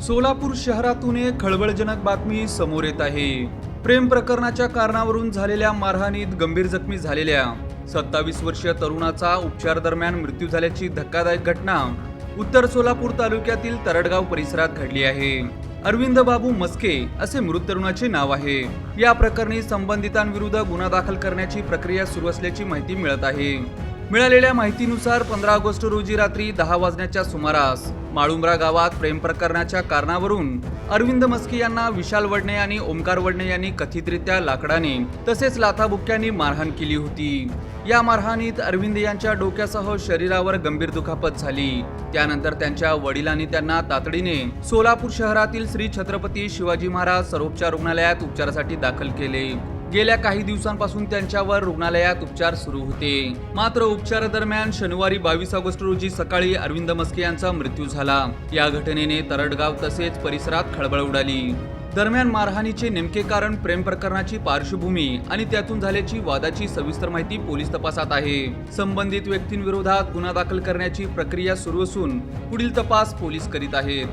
सोलापूर शहरातून एक खळबळजनक बातमी समोर येत आहे। प्रेम प्रकरणाच्या कारणावरून झालेल्या मारहाणीत गंभीर जखमी झालेल्या 27 वर्षीय तरुणाचा उपचार दरम्यान मृत्यू झाल्याची धक्कादायक घटना उत्तर सोलापूर तालुक्यातील तरडगाव परिसरात घडली आहे। अरविंद बाबू मस्के असे मृत तरुणाचे नाव आहे। या प्रकरणी संबंधितांविरुद्ध गुन्हा दाखल करण्याची प्रक्रिया सुरू असल्याची माहिती मिळत आहे। मिळालेल्या माहितीनुसार 15 ऑगस्ट रोजी रात्री 10 वाजण्याच्या सुमारास माळुंब्रा गावात प्रेम प्रकरणाच्या कारणावरून अरविंद मस्के यांना विशाल वडणे आणि ओमकार वडणे यांनी कथितरित्या लाकडाने तसेच लाथाबुक्क्यांनी मारहाण केली होती। या मारहाणीत अरविंद यांच्या डोक्यासह शरीरावर गंभीर दुखापत झाली। त्यानंतर त्यांच्या वडिलांनी त्यांना तातडीने सोलापूर शहरातील श्री छत्रपती शिवाजी महाराज सर्वोपचार रुग्णालयात उपचारासाठी दाखल केले। गेल्या काही दिवसांपासून त्यांच्यावर रुग्णालयात उपचार सुरू होते। मात्र उपचारादरम्यान शनिवारी 22 ऑगस्ट रोजी सकाळी अरविंद मस्के यांचा मृत्यू झाला। या घटनेने तरडगाव तसेच परिसरात खळबळ उडाली। दरम्यान मारहाणीचे नेमके कारण, प्रेम प्रकरणाची पार्श्वभूमी आणि त्यातून झाल्याची वादाची सविस्तर माहिती पोलीस तपासात आहे। संबंधित व्यक्तींविरोधात गुन्हा दाखल करण्याची प्रक्रिया सुरू असून पुढील तपास पोलीस करीत आहेत।